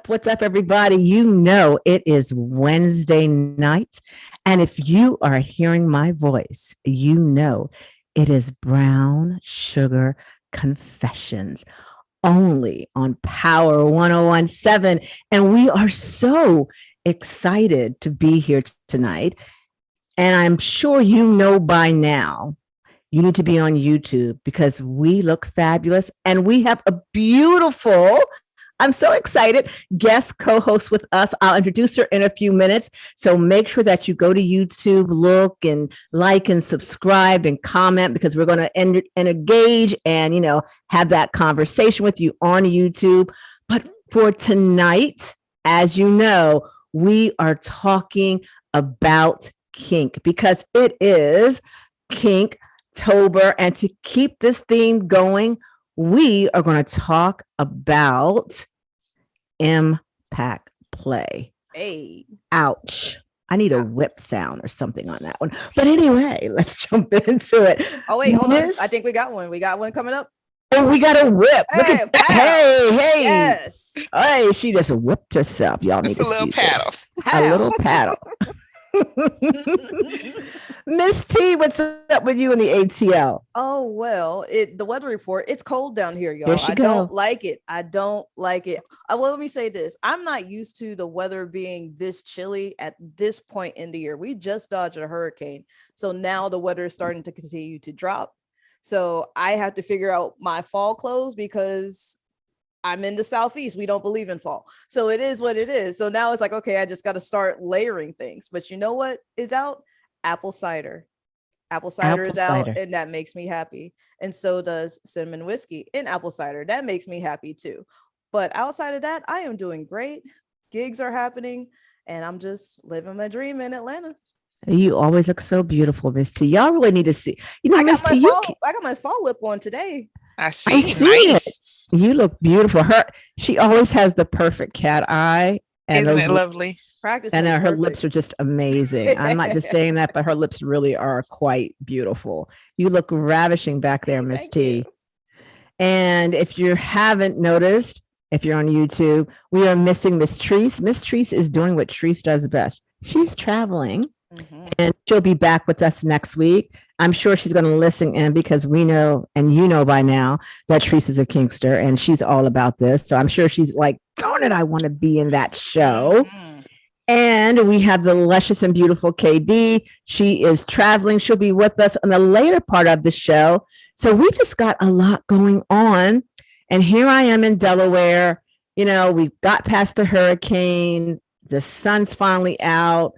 What's up, everybody? You know it is Wednesday night. And if you are hearing my voice, you know it is Brown Sugar Confessions only on Power 1017. And we are so excited to be here tonight. And I'm sure you know by now you need to be on YouTube because we look fabulous and we have a beautiful, I'm so excited, guest co-host with us. I'll introduce her in a few minutes. So make sure that you go to YouTube, look and like and subscribe and comment because we're going to engage and, have that conversation with you on YouTube. But for tonight, as you know, we are talking about kink because it is Kintober. And to keep this theme going, we are going to talk about impact play. Hey. Ouch. I need a whip sound or something on that one. But anyway, let's jump into it. Oh, wait, hold on. I think we got one. We got one coming up. Oh, we got a whip. Hey, Look at hey. Yes. Hey, she just whipped herself. Y'all need to see little paddle. A little paddle. Miss T, what's up with you in the ATL? Oh, well, the weather report, it's cold down here, y'all. I don't like it. Well, let me say this. I'm not used to the weather being this chilly at this point in the year. We just dodged a hurricane. So now the weather is starting to continue to drop. So I have to figure out my fall clothes because I'm in the Southeast. We don't believe in fall. So it is what it is. So now it's like, okay, I just got to start layering things. But you know what is out? Apple cider. Apple cider is out, and that makes me happy. And so does cinnamon whiskey and apple cider. That makes me happy too. But outside of that, I am doing great. Gigs are happening, and I'm just living my dream in Atlanta. You always look so beautiful, Miss T. Y'all really need to see. Miss T, I got my fall lip on today. I see it. You look beautiful. She always has the perfect cat eye. And isn't it lovely? Practice. And her lips are just amazing. I'm not just saying that, but her lips really are quite beautiful. You look ravishing back there, Miss T. And if you haven't noticed, if you're on YouTube, we are missing Miss Treese. Miss Treese is doing what Treese does best. She's traveling. And she'll be back with us next week. I'm sure she's going to listen in because we know, and you know by now, that Treese is a kinkster and she's all about this. So I'm sure she's like, darn it, I want to be in that show. And we have the luscious and beautiful KD. She is traveling. She'll be with us on the later part of the show. So we just got a lot going on. And here I am in Delaware. We got past the hurricane. The sun's finally out.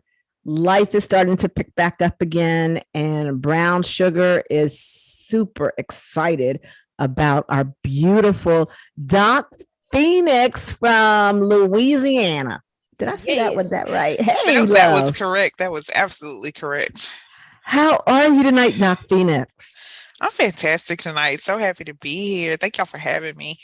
Life is starting to pick back up again, and Brown Sugar is super excited about our beautiful Doc Phoenix from Louisiana. Did I say that? Was that right? Hey, that was correct. That was absolutely correct. How are you tonight, Doc Phoenix? I'm fantastic tonight. So happy to be here. Thank y'all for having me.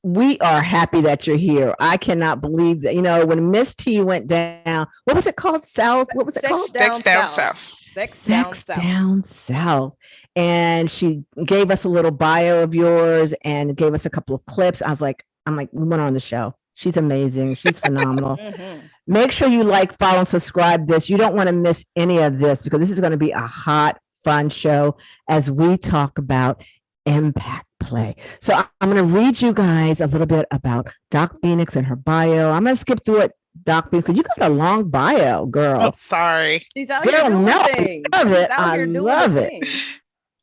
We are happy that you're here. I cannot believe that, when Miss T went down, what was it called? South? What was it called? Sex Down South. Sex Down South. And she gave us a little bio of yours and gave us a couple of clips. I'm like, we went on the show. She's amazing. She's phenomenal. Make sure you like, follow, and subscribe this. You don't want to miss any of this because this is going to be a hot, fun show as we talk about impact play. So I'm going to read you guys a little bit about Doc Phoenix and her bio. I'm going to skip through it, Doc Phoenix. You got a long bio, girl. Oh, sorry. She's out here doing things. I love it.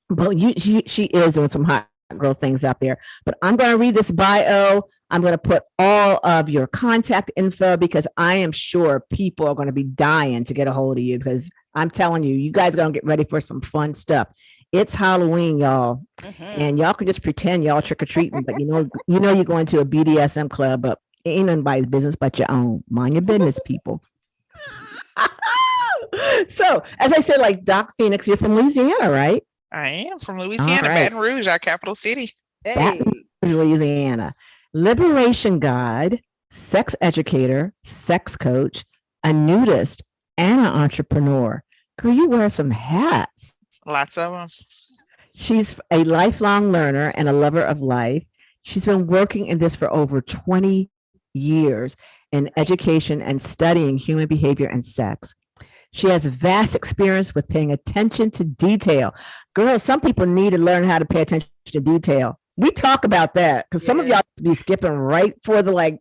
But she is doing some hot girl things out there. But I'm going to read this bio. I'm going to put all of your contact info because I am sure people are going to be dying to get a hold of you because I'm telling you, you guys are going to get ready for some fun stuff. It's Halloween, y'all, and y'all can just pretend y'all trick-or-treating, but you're going to a BDSM club, but ain't nobody's business but your own. Mind your business, people. So, as I said, like Doc Phoenix, you're from Louisiana, right? I am from Louisiana, Baton Rouge, our capital city. Baton Rouge, Louisiana. Liberation guide, sex educator, sex coach, a nudist, and an entrepreneur. Girl, you wear some hats. Lots of them. She's a lifelong learner and a lover of life. She's been working in this for over 20 years in education and studying human behavior and sex. She has vast experience with paying attention to detail. Girls, some people need to learn how to pay attention to detail. We talk about that because some of y'all be skipping right for the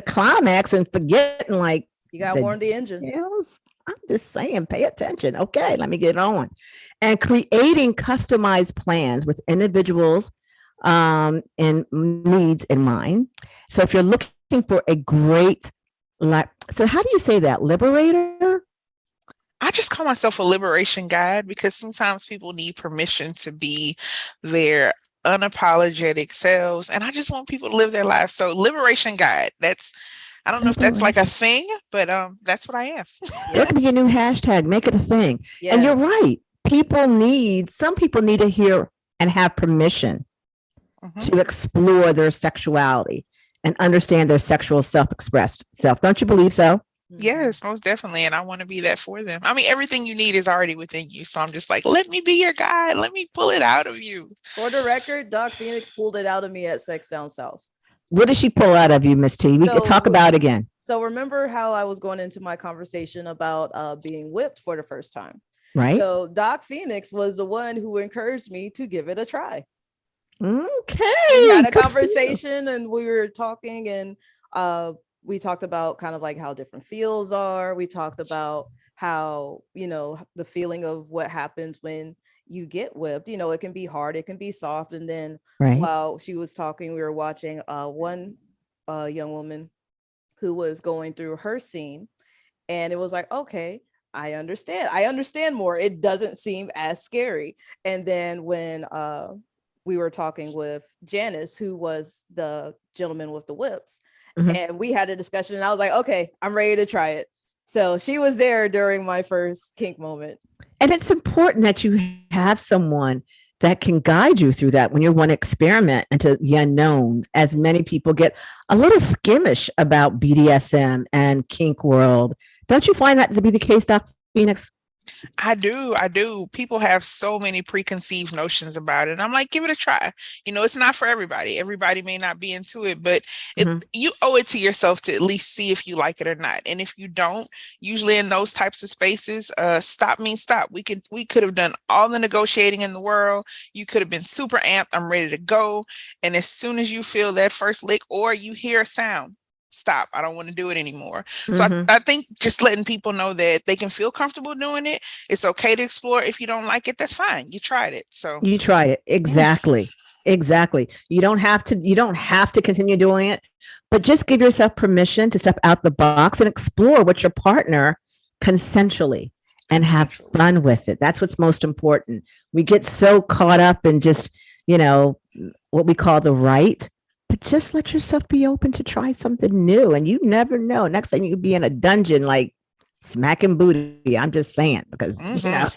climax and forgetting you got to warm the engine. Details. I'm just saying, pay attention. Okay, let me get on. And creating customized plans with individuals and needs in mind. So if you're looking for a great, so how do you say that? Liberator? I just call myself a liberation guide because sometimes people need permission to be their unapologetic selves. And I just want people to live their lives. So liberation guide, I don't know if that's like a thing, but that's what I am. That could be your new hashtag. Make it a thing. Yes. And you're right. Some people need to hear and have permission to explore their sexuality and understand their sexual self-expressed self. Don't you believe so? Yes, most definitely. And I want to be that for them. I mean, everything you need is already within you. So I'm just like, let me be your guide. Let me pull it out of you. For the record, Doc Phoenix pulled it out of me at Sex Down South. What did she pull out of you, Miss T? We could talk about it again. So remember how I was going into my conversation about being whipped for the first time? Right. So Doc Phoenix was the one who encouraged me to give it a try. Okay. We had a conversation and we were talking and we talked about kind of like how different feels are. We talked about how, the feeling of what happens when you get whipped. It can be hard, it can be soft. And then while she was talking, we were watching one young woman who was going through her scene. And it was like, okay, I understand more. It doesn't seem as scary. And then when we were talking with Janice, who was the gentleman with the whips, and we had a discussion and I was like, okay, I'm ready to try it. So she was there during my first kink moment. And it's important that you have someone that can guide you through that when you want to experiment into the unknown, as many people get a little skimmish about BDSM and kink world. Don't you find that to be the case, Dr. Phoenix? I do. People have so many preconceived notions about it. I'm like, give it a try. It's not for everybody. Everybody may not be into it, but you owe it to yourself to at least see if you like it or not. And if you don't, usually in those types of spaces, stop means stop. We could have done all the negotiating in the world. You could have been super amped. I'm ready to go. And as soon as you feel that first lick or you hear a sound, stop. I don't want to do it anymore. So I think just letting people know that they can feel comfortable doing it. It's okay to explore. If you don't like it, that's fine. You tried it. So you tried it. Exactly. Exactly. You don't have to continue doing it, but just give yourself permission to step out the box and explore with your partner consensually and have fun with it. That's what's most important. We get so caught up in just, what we call the right. But just let yourself be open to try something new. And you never know. Next thing you could be in a dungeon, like smacking booty. I'm just saying, because,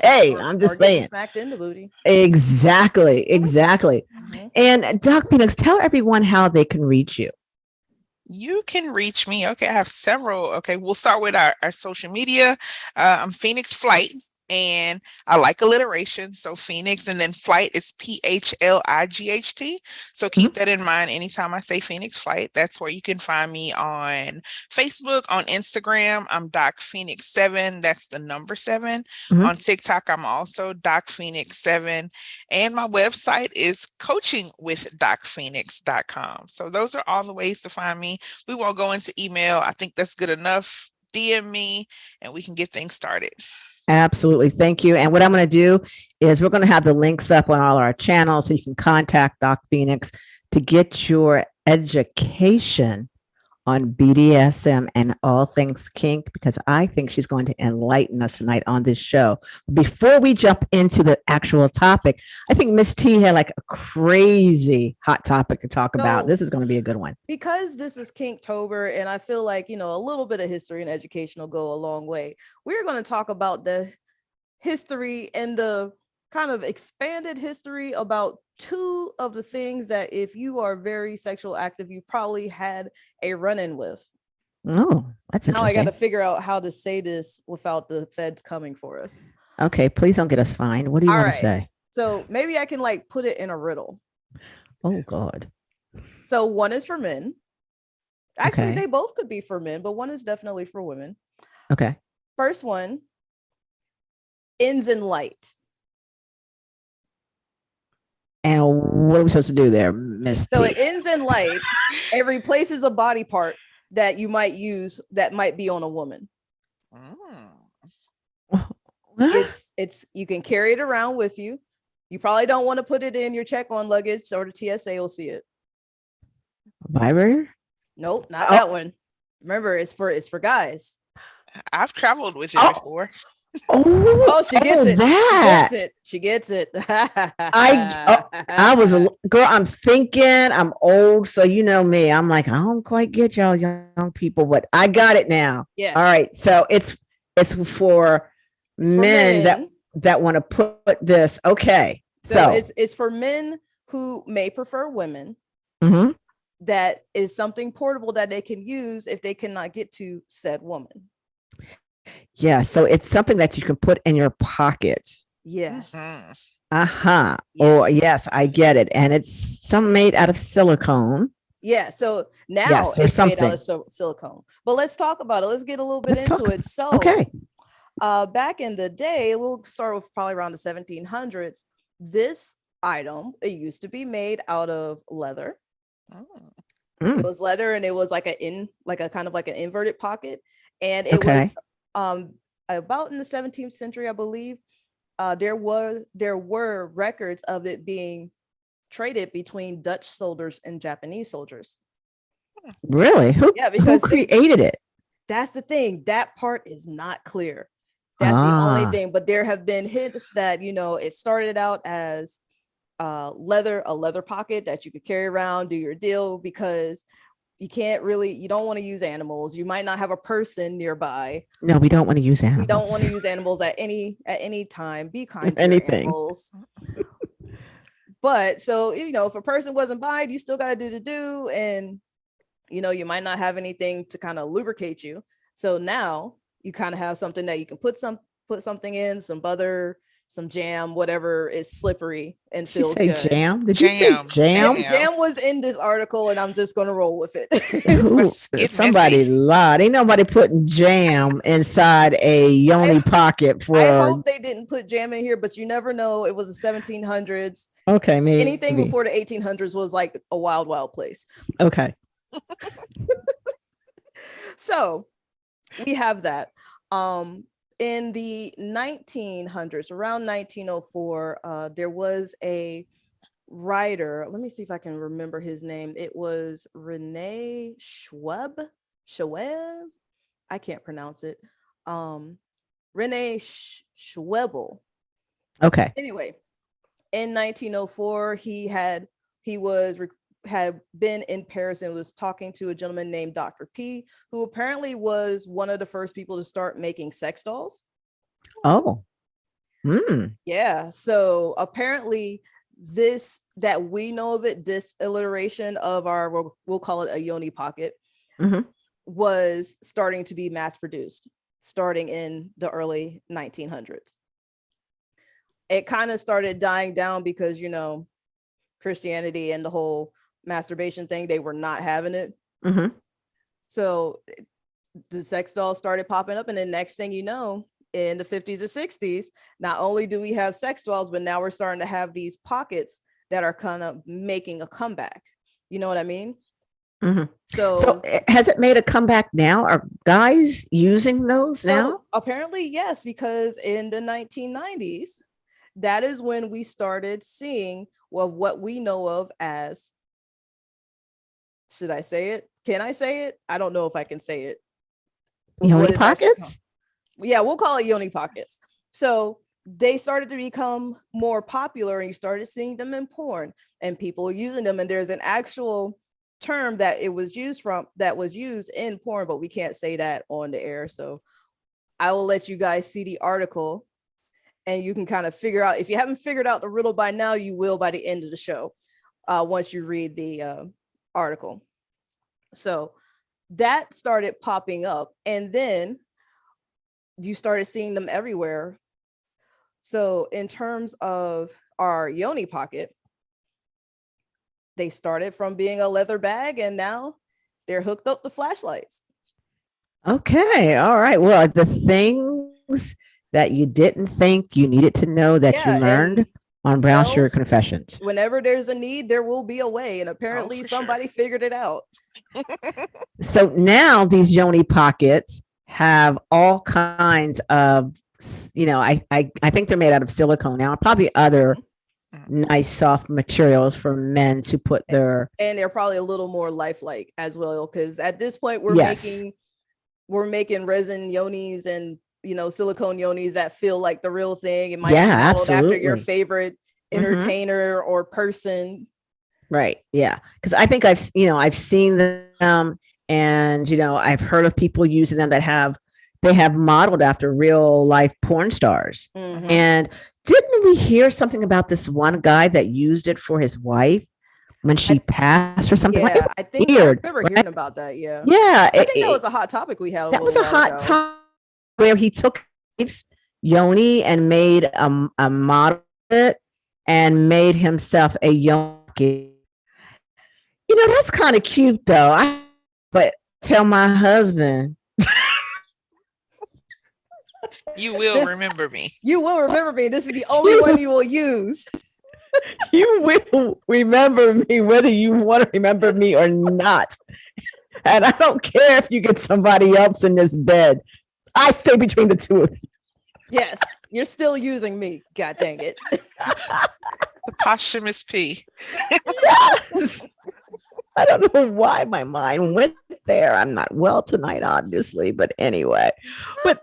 hey, I'm just saying. Smacked in the booty. Exactly. And Doc Phoenix, tell everyone how they can reach you. You can reach me. Okay, I have several. Okay, we'll start with our social media. I'm Phoenix Flight. And I like alliteration. So Phoenix and then Flight is PHLIGHT. So keep that in mind anytime I say Phoenix Flight. That's where you can find me on Facebook, on Instagram. I'm Doc Phoenix 7. That's the number 7. On TikTok, I'm also Doc Phoenix 7. And my website is coachingwithdocphoenix.com. So those are all the ways to find me. We won't go into email. I think that's good enough. DM me and we can get things started. Absolutely. Thank you. And what I'm going to do is we're going to have the links up on all our channels so you can contact Doc Phoenix to get your education on BDSM and all things kink, because I think she's going to enlighten us tonight on this show. Before we jump into the actual topic, I think Miss T had like a crazy hot topic to talk about. This is going to be a good one. Because this is Kintober, and I feel like, a little bit of history and education will go a long way. We're going to talk about the history and the kind of expanded history about 2 of the things that if you are very sexual active, you probably had a run-in with. Oh, that's interesting. Now I got to figure out how to say this without the feds coming for us. Okay, please don't get us fined. What do you want to say? So maybe I can put it in a riddle. Oh God. So 1 is for men, Actually, Okay. they both could be for men, but one is definitely for women. Okay. First one, ends in light. And what are we supposed to do there, Miss So T? it ends in light. It replaces a body part that you might use that might be on a woman. It's you can carry it around with you. You probably don't want to put it in your check-on luggage, or the TSA will see it. Vibrator? Nope, not that one. Remember, it's for guys. I've traveled with it before. Oh, she gets it. That. She gets it. I was a girl. I'm thinking I'm old, so you know me. I'm like, I don't quite get y'all young people, but I got it now. Yes. All right. So it's for men that want to put this. Okay. So it's for men who may prefer women. Mm-hmm. That is something portable that they can use if they cannot get to said woman. Yeah, so it's something that you can put in your pocket. Yes. Uh-huh. Yeah. Oh, yes, I get it. And it's some made out of silicone. Yeah, so now it's made out of silicone. But let's talk about it. Let's get a little bit into it. So, okay. Back in the day, we'll start with probably around the 1700s. This item, it used to be made out of leather. It was leather, and it was like a kind of like an inverted pocket, and it was about in the 17th century, I believe. There were records of it being traded between Dutch soldiers and Japanese soldiers. Really? Who created it? That's the thing. That part is not clear. That's the only thing. But there have been hints that, it started out as a leather pocket that you could carry around, do your deal, because you don't want to use animals. You might not have a person nearby. No, we don't want to use animals. We don't want to use animals at any time. Be kind to your animals. But so, if a person wasn't by, you still got to do, and you might not have anything to kind of lubricate you. So now you kind of have something that you can put something in, some jam, whatever is slippery and feels good. Jam? Did you say jam? Jam was in this article, and I'm just gonna roll with it. Somebody lied. Ain't nobody putting jam inside a yoni pocket for. I hope they didn't put jam in here, but you never know. It was the 1700s. Okay, maybe anything before the 1800s was like a wild, wild place. Okay. So we have that. In the 1900s, around 1904, there was a writer. Let me see if I can remember his name. It was Rene Schweb. I can't pronounce it. Rene Schwebel. Okay. Anyway, in 1904, he had been in Paris and was talking to a gentleman named Dr. P, who apparently was one of the first people to start making sex dolls. Oh. Yeah. So apparently this, that we know of it, this alliteration of we'll call it a yoni pocket, was starting to be mass produced starting in the early 1900s. It kind of started dying down because, Christianity and the whole masturbation thing, they were not having it. So the sex dolls started popping up, and then next thing you know, in the 50s and 60s, not only do we have sex dolls, but now we're starting to have these pockets that are kind of making a comeback. You know what I mean? So has it made a comeback now? Are guys using those now? Apparently, yes, because in the 1990s, that is when we started seeing what we know of as, should I say it? Can I say it? I don't know if I can say it. Yoni pockets? Yeah, we'll call it yoni pockets. So they started to become more popular, and you started seeing them in porn and people using them. And there's an actual term that was used in porn, but we can't say that on the air. So I will let you guys see the article, and you can kind of figure out, if you haven't figured out the riddle by now, you will by the end of the show, once you read the article. So that started popping up, and then you started seeing them everywhere. So in terms of our yoni pocket, they started from being a leather bag, and now they're hooked up to flashlights. Okay. All right. Well, the things that you didn't think you needed to know that you learned on Brown Sugar Confessions. Whenever there's a need, there will be a way. And apparently somebody figured it out. So now these yoni pockets have all kinds of, I think they're made out of silicone now, probably other nice soft materials for men to put their, and they're probably a little more lifelike as well, because at this point we're making resin yonis and silicone yonis that feel like the real thing. It might be modeled after your favorite entertainer or person. Right. Yeah. Because I think I've seen them, and I've heard of people using them that they have modeled after real life porn stars. Mm-hmm. And didn't we hear something about this one guy that used it for his wife when she passed or something? Yeah, I think weird, I remember hearing about that. Yeah. Yeah. I think that was a hot topic we had. That was a hot topic where he took yoni and made a model of it and made himself a yoni. That's kind of cute though. But tell my husband. You will remember me. You will remember me. This is the only one you will use. You will remember me whether you want to remember me or not. And I don't care if you get somebody else in this bed. I stay between the two of you. Yes, you're still using me. God dang it. The posthumous P. Yes. I don't know why my mind went there. I'm not well tonight, obviously, but anyway. But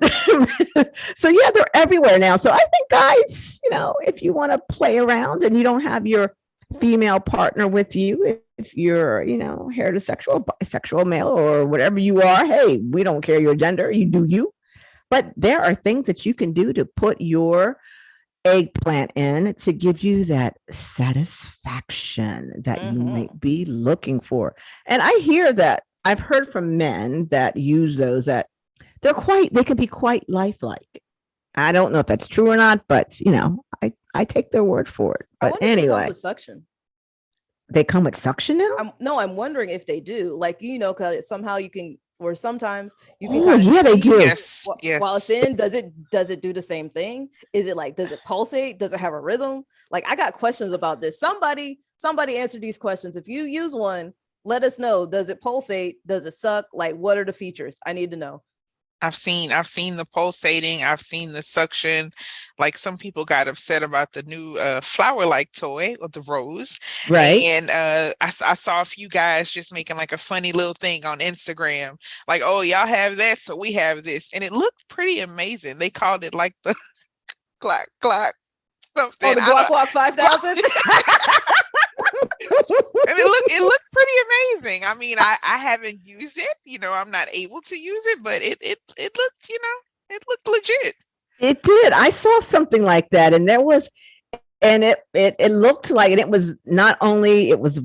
so yeah, they're everywhere now. So I think, guys, if you want to play around and you don't have your female partner with you, if you're, heterosexual, bisexual, male, or whatever you are, hey, we don't care your gender. You do you. But there are things that you can do to put your eggplant in to give you that satisfaction that you might be looking for. And I hear that I've heard from men that use those that they can be quite lifelike. I don't know if that's true or not, but I take their word for it. But anyway, suction. They come with suction now? I'm wondering if they do. Like, because somehow you can, or sometimes you can. Oh, yeah, they do. Yes. While it's in, does it do the same thing? Is it like, does it pulsate? Does it have a rhythm? Like, I got questions about this. Somebody answer these questions. If you use one, let us know. Does it pulsate? Does it suck? Like, what are the features? I need to know. I've seen the pulsating. I've seen the suction. Like, some people got upset about the new flower-like toy with the rose. Right. And I saw a few guys just making like a funny little thing on Instagram. Like, oh, y'all have that, so we have this. And it looked pretty amazing. They called it like the clock something. Oh, the Glock 5000? And it looked pretty amazing. I mean, I haven't used it, I'm not able to use it, but it looked, it looked legit. It did. I saw something like that, and there was, and it looked like, and it was not only it was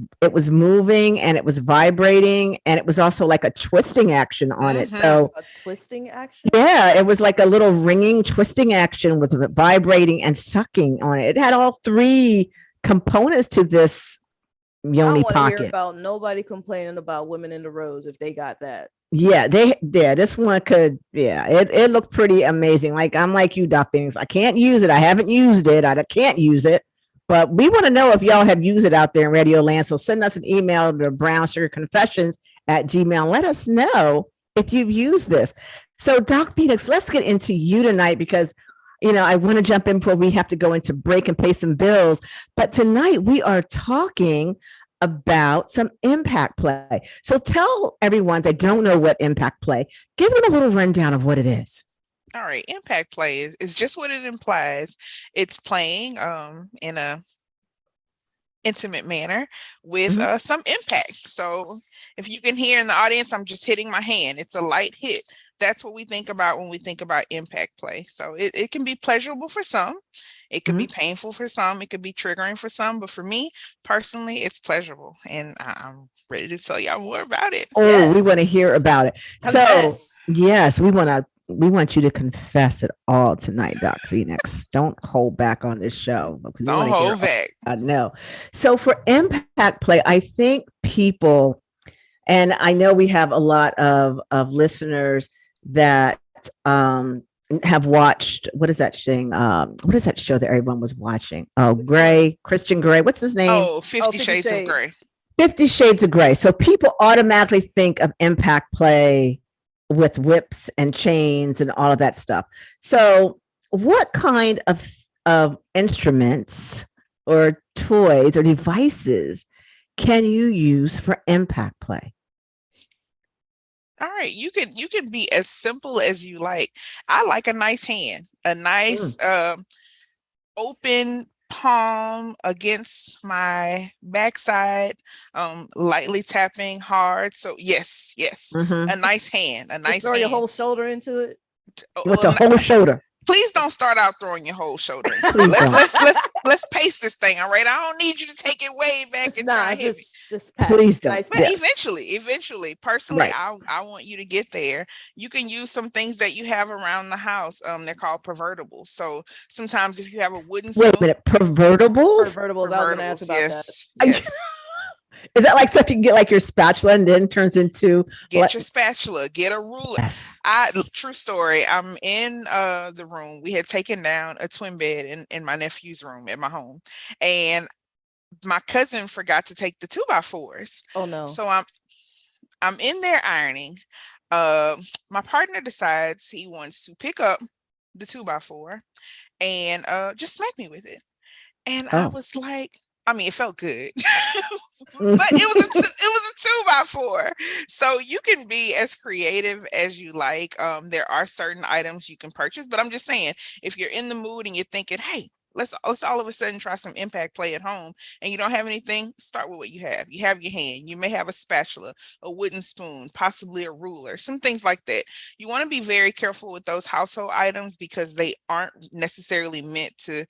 moving and it was vibrating, and it was also like a twisting action on it. So a twisting action? Yeah, it was like a little ringing twisting action with vibrating and sucking on it. It had all three components to this yoni pocket. I want to hear about nobody complaining about women in the rose if they got that. Yeah, this one could, it looked pretty amazing. Like, I'm like you, Doc Phoenix. I can't use it. I haven't used it. I can't use it. But we want to know if y'all have used it out there in Radio Land. So send us an email to brownsugarconfessions@gmail. Let us know if you've used this. So Doc Phoenix, let's get into you tonight, because I want to jump in before we have to go into break and pay some bills. But tonight we are talking about some impact play. So tell everyone that don't know what impact play, give them a little rundown of what it is. All right. Impact play is just what it implies. It's playing in a intimate manner with some impact. So if you can hear in the audience, I'm just hitting my hand. It's a light hit. That's what we think about when we think about impact play. So it can be pleasurable for some. It could be painful for some. It could be triggering for some. But for me, personally, it's pleasurable. And I'm ready to tell y'all more about it. Oh, yes. We want to hear about it. Confess. So, yes, we want you to confess it all tonight, Doc Phoenix. Don't hold back on this show. Don't hold back. No. So for impact play, I think people And I know we have a lot of listeners that have watched, what is that thing? What is that show that everyone was watching? Oh, Gray, Christian Gray. What's his name? Oh, 50 Shades of Grey. 50 Shades of Grey. So people automatically think of impact play with whips and chains and all of that stuff. So what kind of instruments or toys or devices can you use for impact play? All right, you can be as simple as you like. I like a nice hand, a nice open palm against my backside, lightly tapping hard. So yes, a nice hand, a nice Just throw hand. your whole shoulder into it. With the whole shoulder. Please don't start out throwing your whole shoulder. Let's pace this thing. All right. I don't need you to take it way back and try and hit me. Just pass. Please don't. Nice But eventually, personally, right. I want you to get there. You can use some things that you have around the house. They're called pervertibles. So sometimes if you have a wooden Wait a minute, pervertibles? Pervertibles. I was gonna ask about that. Yes. Is that like stuff you can get like your spatula and then turns into your spatula, get a ruler. Yes. True story. I'm in the room. We had taken down a twin bed in my nephew's room at my home. And my cousin forgot to take the 2x4s. Oh no. So I'm in there ironing. My partner decides he wants to pick up the 2x4 and just smack me with it. And I was like, I mean, it felt good, but it was a 2x4. So you can be as creative as you like. There are certain items you can purchase, but I'm just saying, if you're in the mood and you're thinking, hey, let's all of a sudden try some impact play at home, and you don't have anything, start with what you have. You have your hand. You may have a spatula, a wooden spoon, possibly a ruler, some things like that. You want to be very careful with those household items because they aren't necessarily meant to,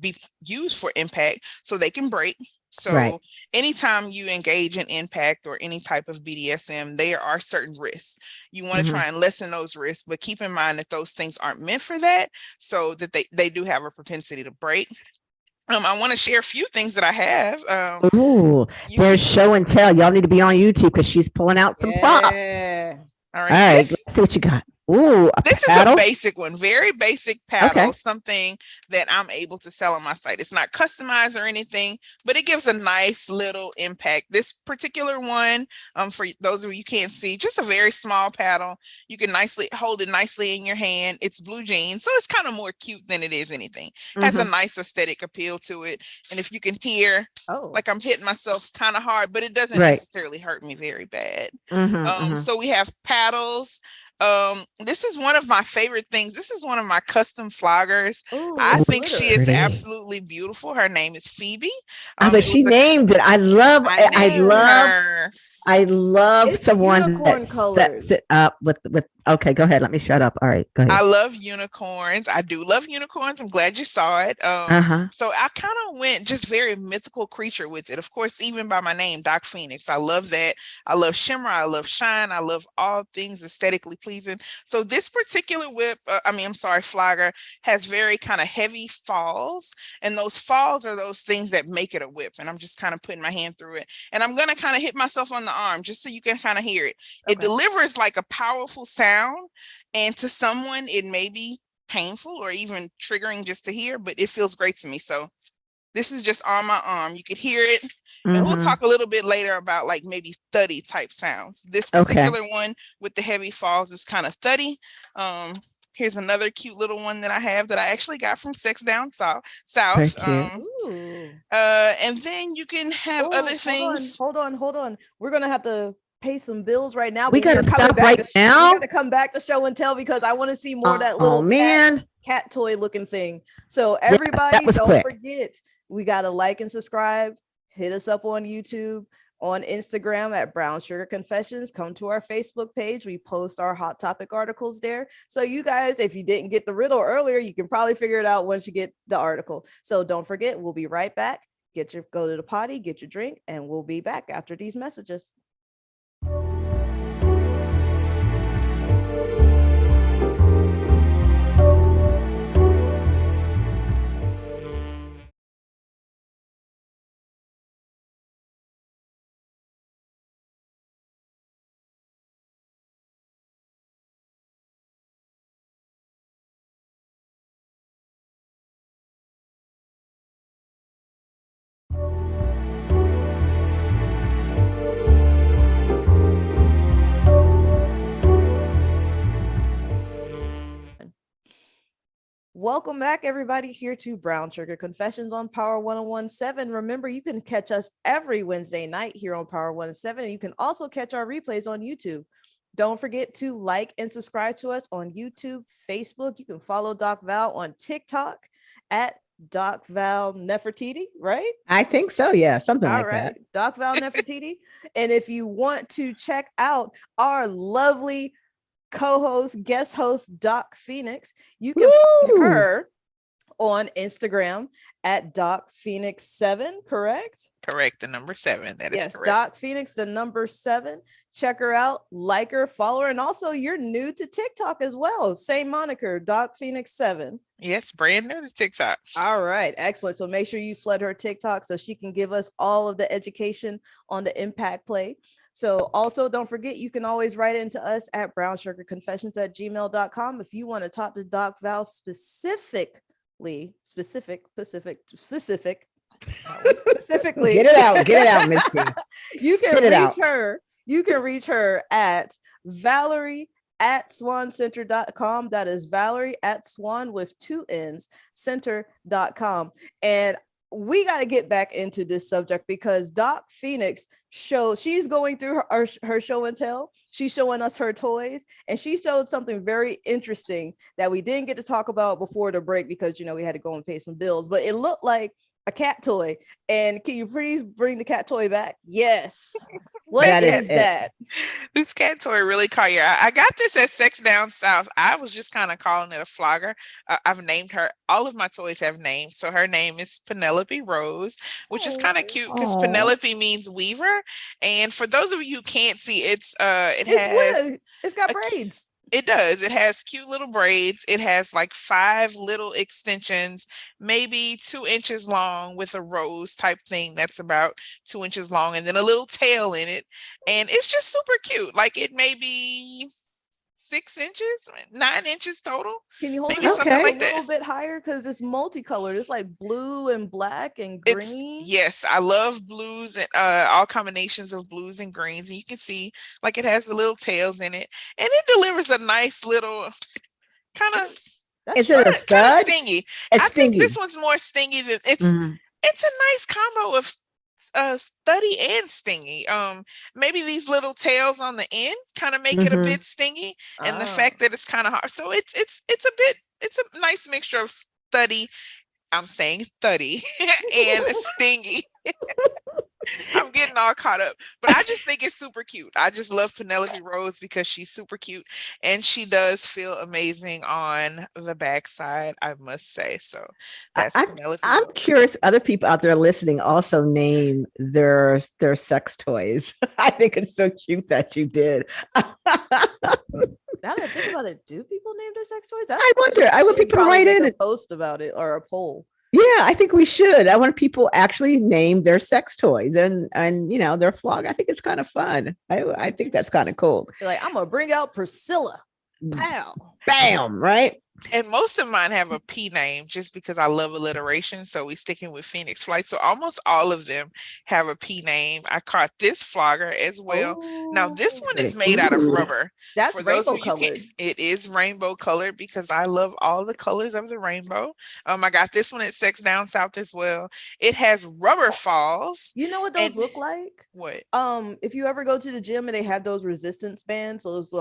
be used for impact, so they can break. So anytime you engage in impact or any type of BDSM, there are certain risks. You want to try and lessen those risks, but keep in mind that those things aren't meant for that, so that they do have a propensity to break. I want to share a few things that I have. There's show and tell. Y'all need to be on YouTube because she's pulling out some props. All right. Let's see what you got. Ooh, this paddle? Is a basic one, very basic paddle, something that I'm able to sell on my site. It's not customized or anything, but it gives a nice little impact. This particular one, for those of you can't see, just a very small paddle. You can hold it nicely in your hand. It's blue jeans, so it's kind of more cute than it is anything. Has a nice aesthetic appeal to it. And if you can hear, like I'm hitting myself kind of hard, but it doesn't necessarily hurt me very bad. So we have paddles. This is one of my favorite things. This is one of my custom floggers. I think she is absolutely beautiful. Her name is Phoebe. I was like, she named it. I love it's someone that sets it up with okay, go ahead. Let me shut up. All right, go ahead. I love unicorns. I do love unicorns. I'm glad you saw it. So I kind of went just very mythical creature with it. Of course, even by my name, Doc Phoenix. I love that. I love shimmer. I love shine. I love all things aesthetically pleasing. So this particular flogger has very kind of heavy falls, and those falls are those things that make it a whip. And I'm just kind of putting my hand through it, and I'm gonna kind of hit myself on the arm just so you can kind of hear it. It delivers like a powerful sound, and to someone it may be painful or even triggering just to hear, but it feels great to me. So this is just on my arm. You could hear it. And we'll talk a little bit later about like maybe thuddy type sounds. This particular one with the heavy falls is kind of thuddy. Here's another cute little one that I have that I actually got from Sex Down South. And then you can have other things. Hold on. We're gonna have to pay some bills right now. We gotta stop right now. We gotta come back to show and tell because I want to see more of that little cat toy looking thing. So everybody, don't forget, we gotta like and subscribe. Hit us up on YouTube, on Instagram at Brown Sugar Confessions. Come to our Facebook page. We post our hot topic articles there. So you guys, if you didn't get the riddle earlier, you can probably figure it out once you get the article. So don't forget, we'll be right back. Go to the potty, get your drink, and we'll be back after these messages. Welcome back, everybody, here to Brown Sugar Confessions on Power 1017. Remember, you can catch us every Wednesday night here on Power 107. You can also catch our replays on YouTube. Don't forget to like and subscribe to us on YouTube, Facebook. You can follow Doc Val on TikTok at Doc Val Nefertiti, right? I think so. Yeah, something All like right, that. Doc Val Nefertiti. And if you want to check out our lovely co-host, guest host, Doc Phoenix, you can find her on Instagram at Doc Phoenix 7, correct? Correct. The number 7. That is correct. Doc Phoenix, the number 7. Check her out, like her, follow her. And also you're new to TikTok as well. Same moniker, Doc Phoenix 7. Yes, brand new to TikTok. All right, excellent. So make sure you flood her TikTok so she can give us all of the education on the impact play. So also don't forget, you can always write into us at brownsugarconfessions@gmail.com if you want to talk to Doc Val specifically. Get it out, Misty. You can reach her at Valerie@swancenter.com. That is Valerie@swan with 2 N's center.com. And we got to get back into this subject because Doc Phoenix she's going through her show and tell. She's showing us her toys, and she showed something very interesting that we didn't get to talk about before the break because we had to go and pay some bills, but it looked like a cat toy. And can you please bring the cat toy back? Yes. What is that? This cat toy really caught your eye. I got this at Sex Down South. I was just kind of calling it a flogger. I've named her. All of my toys have names. So her name is Penelope Rose, which is kind of cute because Penelope means weaver. And for those of you who can't see, it's got braids. It does. It has cute little braids. It has like 5 little extensions, maybe 2 inches long, with a rose type thing that's about 2 inches long, and then a little tail in it. And it's just super cute. Like it may be 6 inches, 9 inches total. Can you hold maybe it something like a little bit higher? Because it's multicolored. It's like blue and black and green. Yes, I love blues and all combinations of blues and greens. And you can see like it has the little tails in it, and it delivers a nice little kind of. Is it a stud? Stingy. I think this one's more stingy than it's. Mm-hmm. It's a nice combo of studdy and stingy. Maybe these little tails on the end kind of make it a bit stingy, and the fact that it's kind of hard. So it's a nice mixture of studdy. I'm saying studdy and stingy. I'm getting all caught up, but I just think it's super cute. I just love Penelope Rose because she's super cute, and she does feel amazing on the backside, I must say. So that's Penelope. I'm curious, other people out there listening also name their sex toys. I think it's so cute that you did. Now that I think about it, do people name their sex toys? I wonder. I want people to write in and post about it, or a poll. Yeah, I think we should. I want people actually name their sex toys and their flog. I think it's kind of fun. I think that's kind of cool. They're like, I'm gonna bring out Priscilla. Pow. Bam, right? And most of mine have a P name just because I love alliteration. So we sticking with Phoenix Flight. So almost all of them have a P name. I caught this flogger as well. Now this one is made out of rubber. That's rainbow colored. It is rainbow colored because I love all the colors of the rainbow. I got this one at Sex Down South as well. It has rubber falls. You know what those look like? What? If you ever go to the gym and they have those resistance bands, those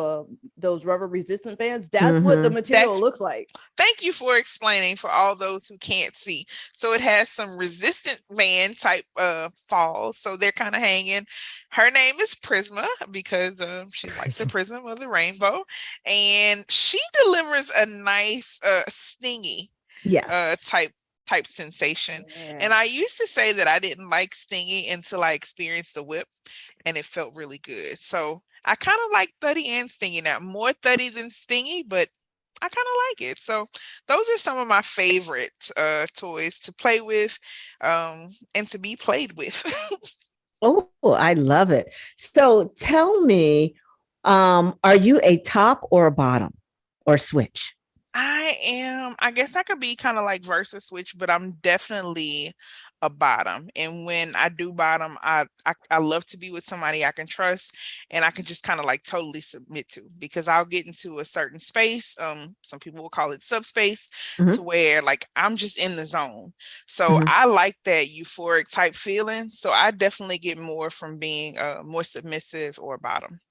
rubber resistance bands, that's what the material looks like. Thank you for explaining for all those who can't see. So it has some resistant band type falls, so they're kind of hanging. Her name is Prisma because she likes the prism of the rainbow, and she delivers a nice stingy type sensation. Yeah. And I used to say that I didn't like stingy until I experienced the whip, and it felt really good. So I kind of like thuddy and stingy now, more thuddy than stingy, but I kind of like it. So those are some of my favorite toys to play with and to be played with. Oh, I love it. So tell me, are you a top or a bottom or switch? I guess I could be kind of like versus switch, but I'm definitely a bottom. And when I do bottom, I love to be with somebody I can trust and I can just kind of like totally submit to, because I'll get into a certain space. Some people will call it subspace, Mhm. to where like I'm just in the zone. So Mhm. I like that euphoric type feeling. So I definitely get more from being more submissive or bottom.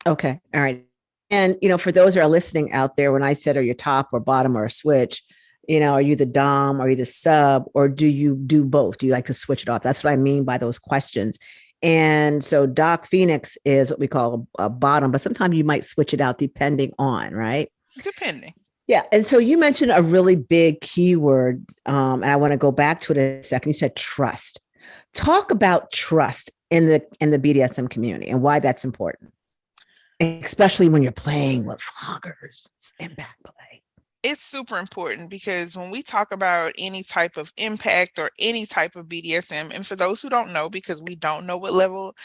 Okay. All right. And, for those who are listening out there, when I said, are you top or bottom or a switch, are you the dom, are you the sub, or do you do both? Do you like to switch it off? That's what I mean by those questions. And so Doc Phoenix is what we call a bottom, but sometimes you might switch it out depending on, right? Depending. Yeah. And so you mentioned a really big keyword, and I want to go back to it a second. You said trust. Talk about trust in the BDSM community and why that's important, especially when you're playing with floggers and back play. It's super important because when we talk about any type of impact or any type of BDSM, and for those who don't know, because we don't know what level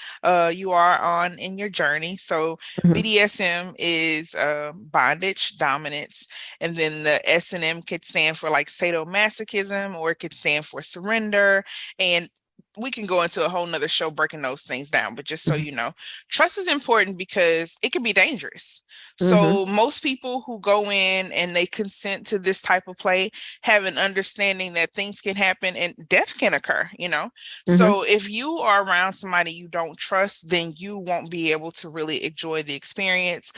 you are on in your journey. So Mhm. BDSM is bondage, dominance, and then the S&M could stand for like sadomasochism, or it could stand for surrender. And we can go into a whole nother show breaking those things down, but just so Mhm. you know, trust is important because it can be dangerous. Mhm. So most people who go in and they consent to this type of play have an understanding that things can happen and death can occur, you know? Mhm. So if you are around somebody you don't trust, then you won't be able to really enjoy the experience.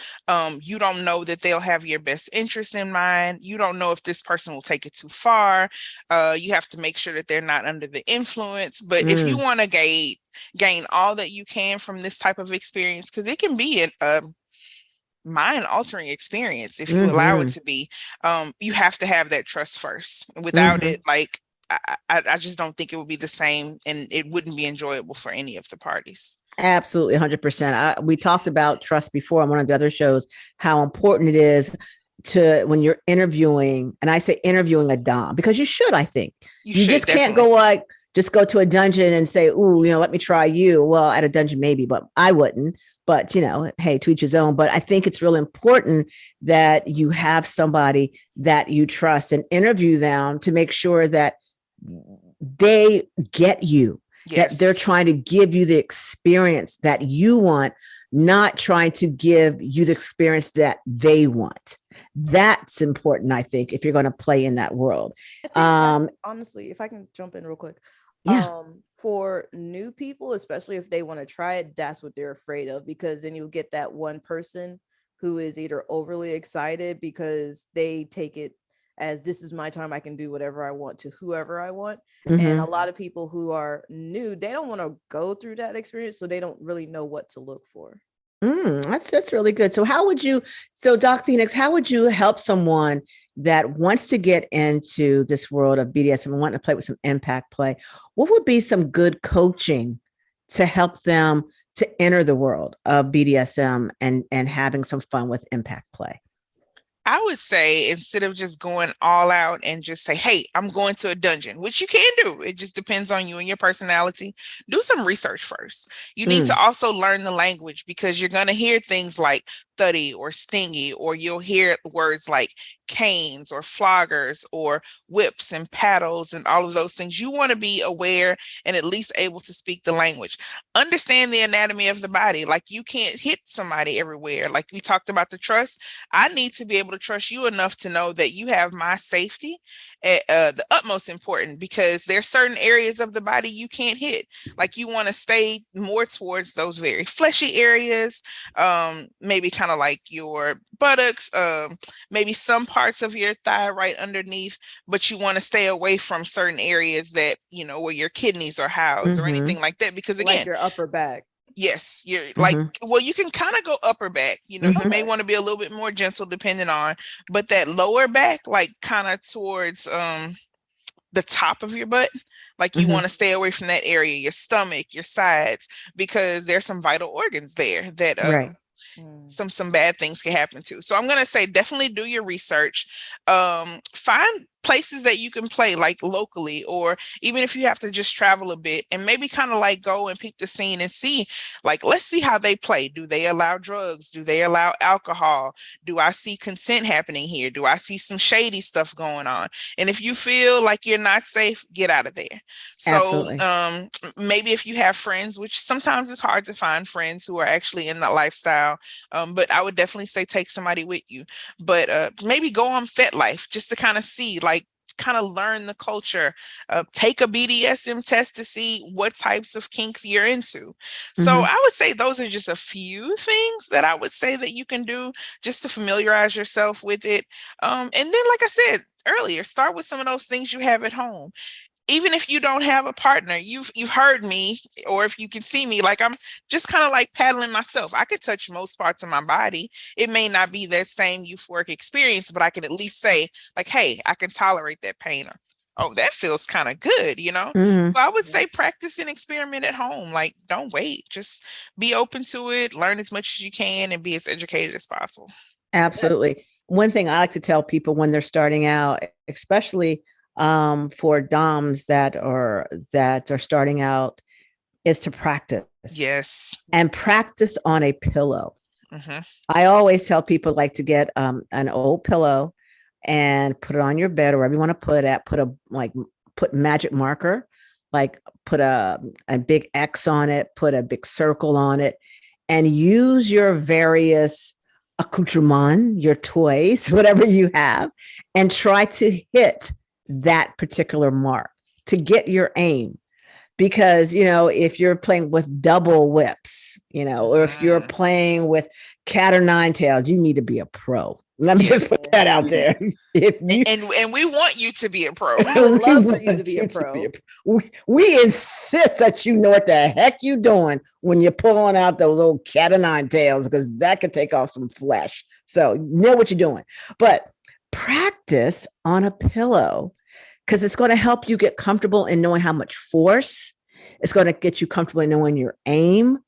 You don't know that they'll have your best interest in mind. You don't know if this person will take it too far. You have to make sure that they're not under the influence. But if you Mm. want to gain all that you can from this type of experience, because it can be a mind altering experience if you allow it Mhm. to be, you have to have that trust first. Without it, Mhm. like I just don't think it would be the same, and it wouldn't be enjoyable for any of the parties. Absolutely, 100%. We talked about trust before on one of the other shows, how important it is to when you're interviewing, and I say interviewing a dom because you should. I think You you should just can't definitely. go like just go to a dungeon and say, "Ooh, let me try you." Well, at a dungeon maybe, but I wouldn't. But hey, to each his own. But I think it's really important that you have somebody that you trust and interview them to make sure that they get you, that they're Yes. trying to give you the experience that you want, not trying to give you the experience that they want. That's important, I think, if you're going to play in that world. I think that Um, honestly, if I can jump in real quick, yeah. for new people, especially if they want to try it, that's what they're afraid of, because then you get that one person who is either overly excited because they take it as this is my time, I can do whatever I want to whoever I want. And a Mm-hmm. lot of people who are new, they don't want to go through that experience, so they don't really know what to look for. That's really good. So Doc Phoenix, how would you help someone that wants to get into this world of BDSM and want to play with some impact play? What would be some good coaching to help them to enter the world of BDSM and having some fun with impact play? I would say instead of just going all out and just say, hey, I'm going to a dungeon, which you can do. It just depends on you and your personality. Do some research first. You need to Mm. also learn the language, because you're going to hear things like thuddy or stingy, or you'll hear words like canes or floggers or whips and paddles and all of those things. You want to be aware and at least able to speak the language. Understand the anatomy of the body. Like, you can't hit somebody everywhere. Like we talked about the trust, I need to be able to trust you enough to know that you have my safety at the utmost important, because there's certain areas of the body you can't hit. Like, you want to stay more towards those very fleshy areas, maybe kind of like your buttocks, maybe some parts of your thigh right underneath, but you want to stay away from certain areas that, where your kidneys are housed or Mm-hmm. anything like that. Because Like again, your upper back. yes, you're like, Mm-hmm. well, you can kind of go upper back. You Mm-hmm. may Okay. want to be a little bit more gentle depending on, but that lower back, like kind of towards the top of your butt, like you want Mm-hmm. to stay away from that area, your stomach, your sides, because there's some vital organs there that Right. Mm. some bad things can happen to. So I'm gonna say definitely do your research. Find places that you can play like locally, or even if you have to just travel a bit and maybe kind of like go and peek the scene and see, like, let's see how they play. Do they allow drugs? Do they allow alcohol? Do I see consent happening here? Do I see some shady stuff going on? And if you feel like you're not safe, get out of there. So Absolutely. maybe if you have friends, which sometimes it's hard to find friends who are actually in that lifestyle, but I would definitely say take somebody with you. But maybe go on FetLife just to kind of see, like, kind of learn the culture. Take a BDSM test to see what types of kinks you're into. So I would say those are just a few things that I would say that you can do just to familiarize yourself with it. And then, like I said earlier, start with some of those things you have at home. Even if you don't have a partner, you've heard me, or if you can see me, like I'm just kind of like paddling myself. I could touch most parts of my body. It may not be that same euphoric experience, but I can at least say, like, hey, I can tolerate that pain. Or, oh, that feels kind of good, you know? Mm-hmm. So I would say practice and experiment at home. Like, don't wait. Just be open to it, learn as much as you can, and be as educated as possible. Absolutely. One thing I like to tell people when they're starting out, especially for DOMs that are starting out, is to practice Yes. and practice on a pillow. Mm-hmm. I always tell people like to get an old pillow and put it on your bed or wherever you want to put it. Put magic marker, like put a big X on it, put a big circle on it, and use your various accoutrement, your toys, whatever you have, and try to hit that particular mark to get your aim. Because, if you're playing with double whips, or if you're playing with cat or nine tails, you need to be a pro. Let me just put that out there. If you and we want you to be a pro. We would love for you to be a pro. We insist that you know what the heck you're doing when you're pulling out those old cat o' nine tails, because that could take off some flesh. So know what you're doing. But practice on a pillow, because it's going to help you get comfortable in knowing how much force. It's going to get you comfortable in knowing your aim.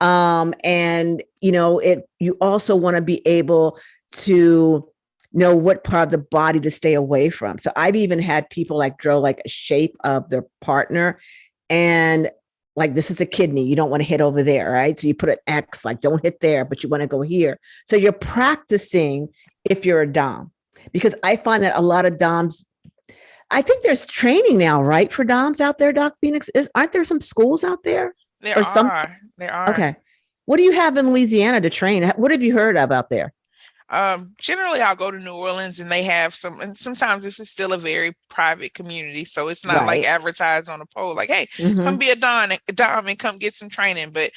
And you also want to be able to know what part of the body to stay away from. So I've even had people like draw like a shape of their partner, and like, this is the kidney. You don't want to hit over there, right? So you put an X, like don't hit there, but you want to go here. So you're practicing if you're a Dom, because I find that a lot of Doms, I think there's training now, right, for DOMs out there, Doc Phoenix? Aren't there some schools out there? There are. Okay. What do you have in Louisiana to train? What have you heard about there? Generally I'll go to New Orleans and they have some, and sometimes this is still a very private community. So it's not like advertised on a pole, like, hey, come be a Dom and come get some training. But,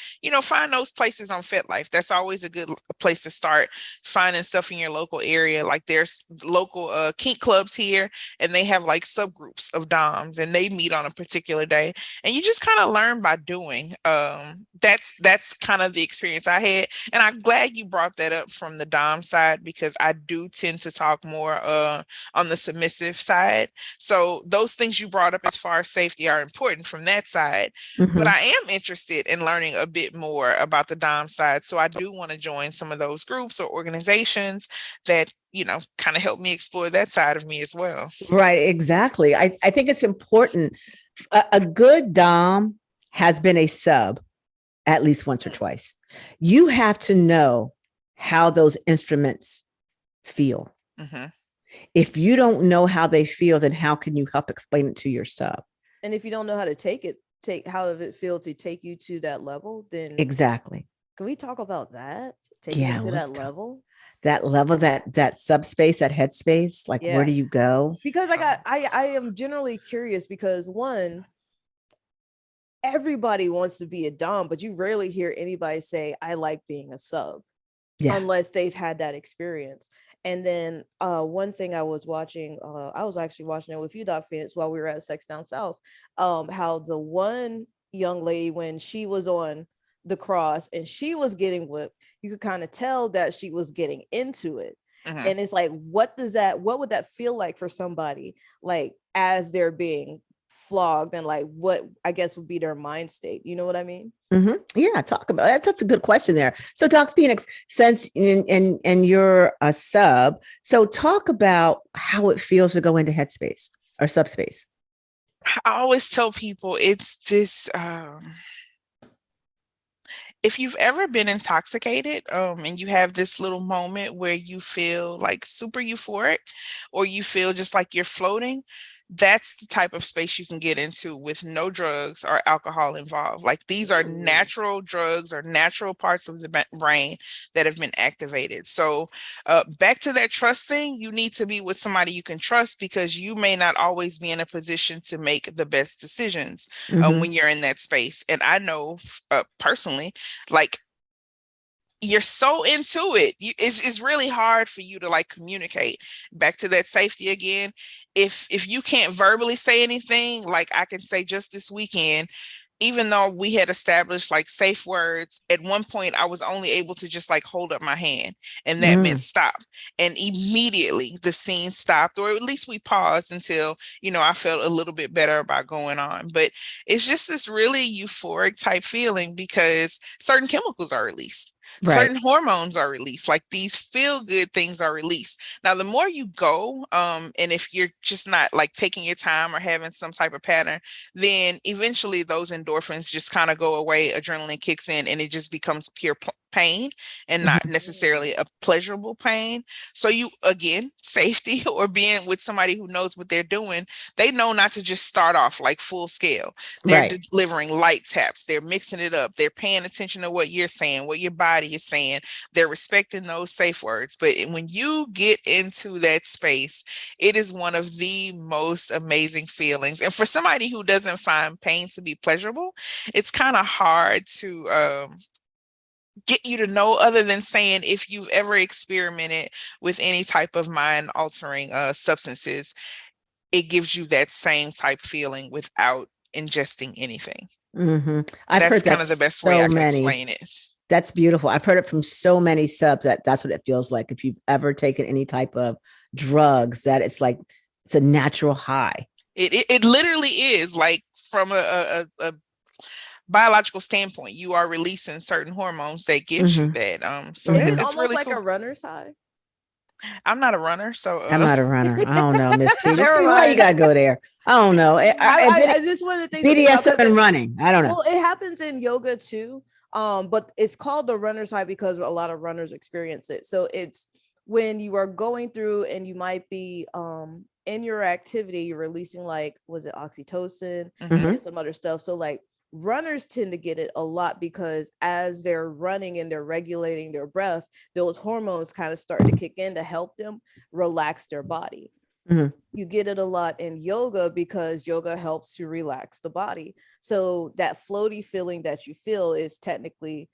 find those places on FetLife. That's always a good place to start finding stuff in your local area. Like there's local kink clubs here, and they have like subgroups of DOMs and they meet on a particular day. And you just kind of learn by doing. That's kind of the experience I had. And I'm glad you brought that up from the Dom side, because I do tend to talk more on the submissive side. So those things you brought up as far as safety are important from that side. But I am interested in learning a bit more about the Dom side. So I do want to join some of those groups or organizations that, kind of help me explore that side of me as well. Right, exactly. I think it's important. A good Dom has been a sub at least once or twice. You have to know how those instruments feel. If you don't know how they feel, then how can you help explain it to your sub? And if you don't know how to how does it feel to take you to that level, then exactly. Can we talk about that? Taking you to that level? That level, that subspace, that headspace, like where do you go? Because I am generally curious, because one, everybody wants to be a Dom, but you rarely hear anybody say, I like being a sub, unless they've had that experience. And then one thing I was watching, I was actually watching it with you, Doc Phoenix, while we were at Sex Down South, how the one young lady, when she was on the cross and she was getting whipped, you could kind of tell that she was getting into it. And it's like, what would that feel like for somebody, like as they're being flogged and like what I guess would be their mind state. You know what I mean? Yeah, talk about that. That's a good question there. So, Doc Phoenix, since and you're a sub, so talk about how it feels to go into headspace or subspace. I always tell people it's this if you've ever been intoxicated, and you have this little moment where you feel like super euphoric or you feel just like you're floating, that's the type of space you can get into with no drugs or alcohol involved. Like these are natural drugs or natural parts of the brain that have been activated. So back to that trust thing, you need to be with somebody you can trust because you may not always be in a position to make the best decisions when you're in that space. And I know personally, like you're so into it. It's really hard for you to like communicate. Back to that safety again. If you can't verbally say anything, like I can say just this weekend, even though we had established like safe words, at one point I was only able to just like hold up my hand and that meant stop. And immediately the scene stopped, or at least we paused until, I felt a little bit better about going on. But it's just this really euphoric type feeling because certain chemicals are released. Right. Certain hormones are released, like these feel good things are released. Now, the more you go, and if you're just not like taking your time or having some type of pattern, then eventually those endorphins just kind of go away, adrenaline kicks in, and it just becomes pure pain and not necessarily a pleasurable pain. So you, again, safety or being with somebody who knows what they're doing, they know not to just start off like full scale. They're delivering light taps. They're mixing it up. They're paying attention to what you're saying, what your body is saying. They're respecting those safe words. But when you get into that space, it is one of the most amazing feelings. And for somebody who doesn't find pain to be pleasurable, it's kind of hard to get you to know, other than saying if you've ever experimented with any type of mind altering substances, it gives you that same type feeling without ingesting anything. I've That's heard kind that of the best way I can explain it. That's beautiful. I've heard it from so many subs that's what it feels like. If you've ever taken any type of drugs, that it's like, it's a natural high. It literally is, like, from a biological standpoint, you are releasing certain hormones that gives you that. So is it it's almost really like cool. a runner's high? I'm not a runner, so I'm not a runner. I don't know, Miss T. Never Why you mind. gotta go there? I don't know. I just one of the things BDSM and running. I don't know. Well, it happens in yoga too. But it's called the runner's high because a lot of runners experience it. So it's when you are going through and you might be in your activity, you're releasing, like, was it oxytocin and some other stuff. So like runners tend to get it a lot because as they're running and they're regulating their breath, those hormones kind of start to kick in to help them relax their body. You get it a lot in yoga because yoga helps to relax the body. So that floaty feeling that you feel is technically,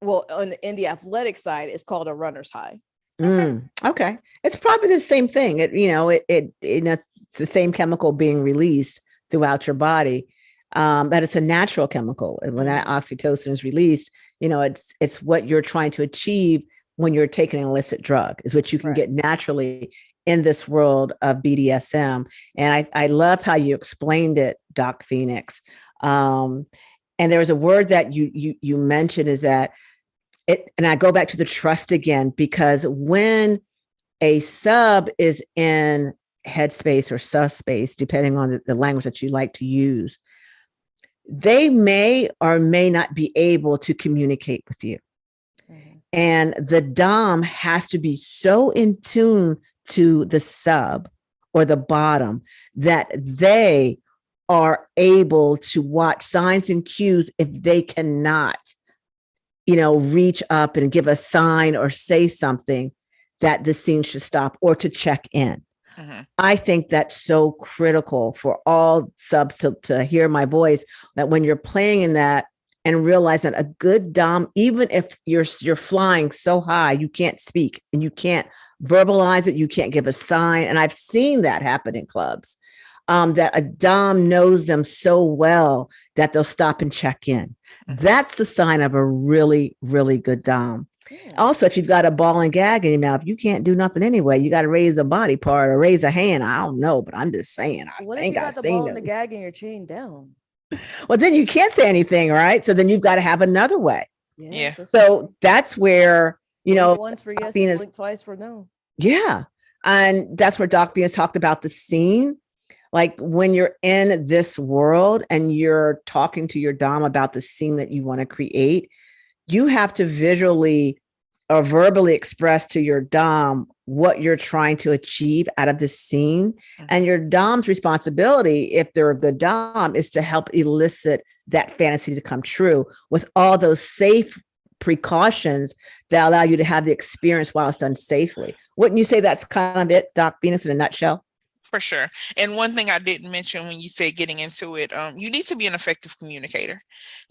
well, in the athletic side, it's called a runner's high. Okay. It's probably the same thing. It's the same chemical being released throughout your body. But it's a natural chemical. And when that oxytocin is released, it's what you're trying to achieve when you're taking an illicit drug, is what you can get naturally in this world of BDSM. And I love how you explained it, Doc Phoenix. And there was a word that you mentioned, is that it, and I go back to the trust again, because when a sub is in headspace or subspace, depending on the language that you like to use, they may or may not be able to communicate with you. And the Dom has to be so in tune to the sub or the bottom that they are able to watch signs and cues if they cannot, reach up and give a sign or say something that the scene should stop, or to check in. I think that's so critical for all subs to hear my voice, that when you're playing in that and realize that a good Dom, even if you're flying so high, you can't speak and you can't verbalize it, you can't give a sign. And I've seen that happen in clubs, that a Dom knows them so well that they'll stop and check in. That's the sign of a really, really good Dom. Also, if you've got a ball and gag in your mouth, you can't do nothing anyway. You got to raise a body part or raise a hand. I don't know, but I'm just saying. What if you got the ball and the gag and you're chained down? Well, then you can't say anything, right? So then you've got to have another way. Yeah. So that's where, blink once for yes, blink twice for no. Yeah. And that's where Doc B has talked about the scene. Like when you're in this world and you're talking to your Dom about the scene that you want to create, you have to visually or verbally express to your Dom what you're trying to achieve out of this scene. And your Dom's responsibility, if they're a good Dom, is to help elicit that fantasy to come true with all those safe precautions that allow you to have the experience while it's done safely. Wouldn't you say that's kind of it, Doc Venus, in a nutshell? For sure. And one thing I didn't mention when you said getting into it, you need to be an effective communicator.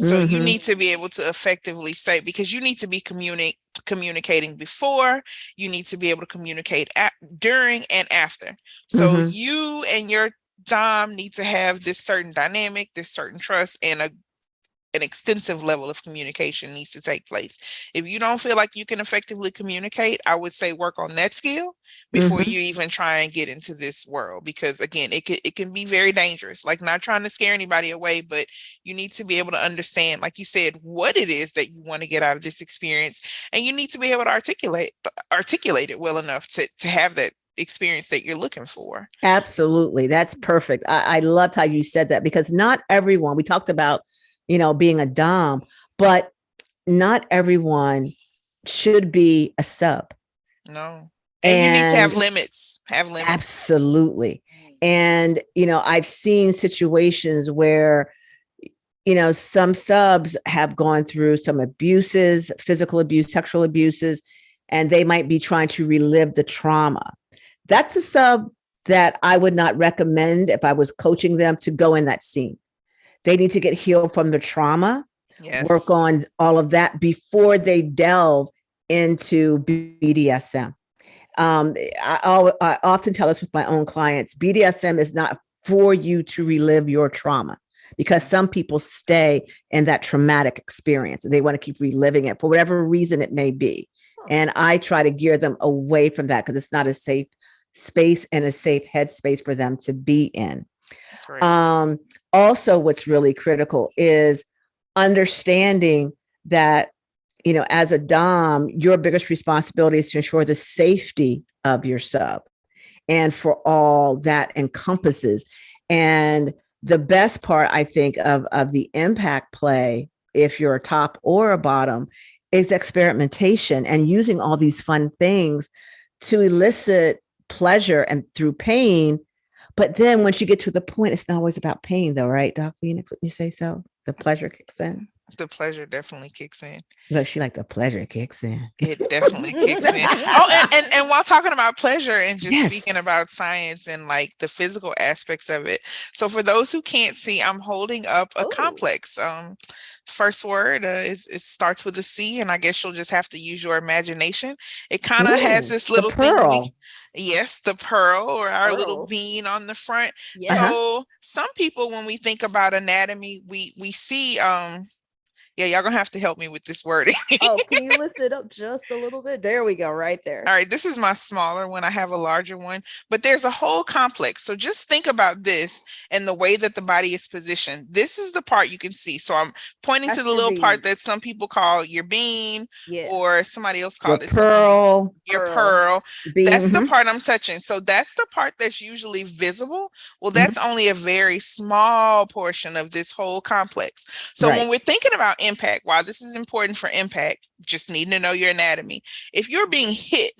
So you need to be able to effectively say, because you need to be communicating before, you need to be able to communicate during and after. So you and your Dom need to have this certain dynamic, this certain trust, and an extensive level of communication needs to take place. If you don't feel like you can effectively communicate, I would say work on that skill before you even try and get into this world, because again, it can be very dangerous. Like, not trying to scare anybody away, but you need to be able to understand, like you said, what it is that you want to get out of this experience, and you need to be able to articulate it well enough to have that experience that you're looking for. Absolutely. That's perfect. I loved how you said that, because not everyone, we talked about, being a Dom, but not everyone should be a sub. No. And you need to have limits. Absolutely. And, I've seen situations where, some subs have gone through some abuses, physical abuse, sexual abuses, and they might be trying to relive the trauma. That's a sub that I would not recommend if I was coaching them to go in that scene. They need to get healed from the trauma, work on all of that before they delve into BDSM. I often tell this with my own clients, BDSM is not for you to relive your trauma, because some people stay in that traumatic experience and they want to keep reliving it for whatever reason it may be. And I try to gear them away from that, because it's not a safe space and a safe headspace for them to be in. Also, what's really critical is understanding that, as a Dom, your biggest responsibility is to ensure the safety of your sub and for all that encompasses. And the best part, I think, of the impact play, if you're a top or a bottom, is experimentation and using all these fun things to elicit pleasure and through pain. But then once you get to the point, it's not always about pain, though, right, Doc Phoenix? Wouldn't you say so? The pleasure kicks in. The pleasure definitely kicks in. Look, she like the pleasure kicks in. It definitely kicks in. Oh, and while talking about pleasure and just speaking about science and like the physical aspects of it. So for those who can't see, I'm holding up a complex. First word it starts with a C, and I guess you'll just have to use your imagination. It kind of has this little thing. Yes, the pearl, or our little bean on the front. So some people, when we think about anatomy, we see y'all gonna have to help me with this wording. Can you lift it up just a little bit? There we go, right there. All right, this is my smaller one. I have a larger one, but there's a whole complex. So just think about this and the way that the body is positioned. This is the part you can see. So I'm pointing to the little part that some people call your bean, or somebody else called it pearl. Your pearl. That's the part I'm touching. So that's the part that's usually visible. Well, that's only a very small portion of this whole complex. So when we're thinking about impact, while this is important for impact, just needing to know your anatomy. If you're being hit,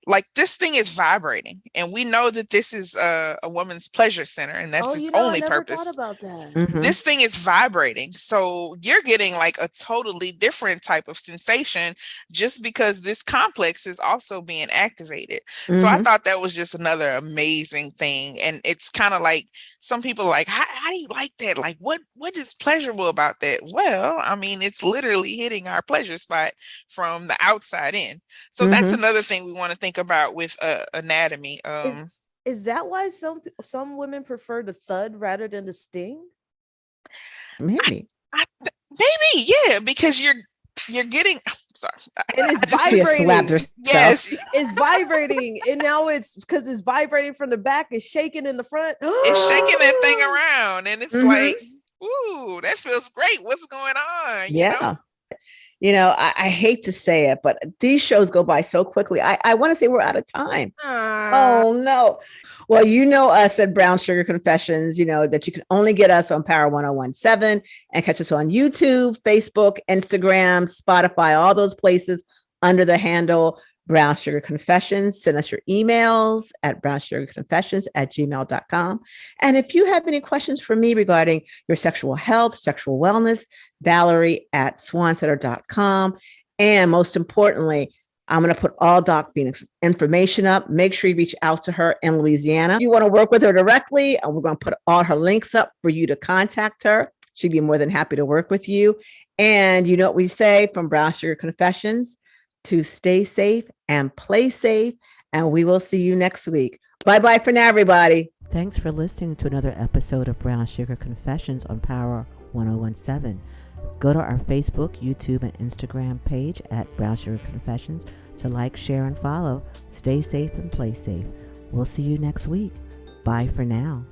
like, this thing is vibrating, and we know that this is a woman's pleasure center, and that's its only purpose. Thought about that. This thing is vibrating, so you're getting like a totally different type of sensation just because this complex is also being activated. So I thought that was just another amazing thing. And it's kind of like, some people are like, how do you like that? Like, what is pleasurable about that? Well, I mean, it's literally hitting our pleasure spot from the outside in. So that's another thing we want to think about with anatomy. Is that why some women prefer the thud rather than the sting? Maybe. Maybe, yeah, because you're getting, Sorry. And it's She slapped vibrating. herself. Yes. It's vibrating. And now it's because it's vibrating from the back, it's shaking in the front. It's shaking that thing around. And it's Mhm. like, ooh, that feels great. What's going on? Yeah. You know, I hate to say it, but these shows go by so quickly. I want to say we're out of time. Oh, no. Well, you know us at Brown Sugar Confessions, you know, that you can only get us on Power 1017 and catch us on YouTube, Facebook, Instagram, Spotify, all those places under the handle Brown Sugar Confessions. Send us your emails at brownsugarconfessions@gmail.com. And if you have any questions for me regarding your sexual health, sexual wellness, Valerie@swansetter.com. And most importantly, I'm going to put all Doc Phoenix information up. Make sure you reach out to her in Louisiana. If you want to work with her directly, and we're going to put all her links up for you to contact her. She'd be more than happy to work with you. And you know what we say from Brown Sugar Confessions? To stay safe and play safe. And we will see you next week. Bye-bye for now, everybody. Thanks for listening to another episode of Brown Sugar Confessions on Power 1017. Go to our Facebook, YouTube, and Instagram page at Brown Sugar Confessions to like, share, and follow. Stay safe and play safe. We'll see you next week. Bye for now.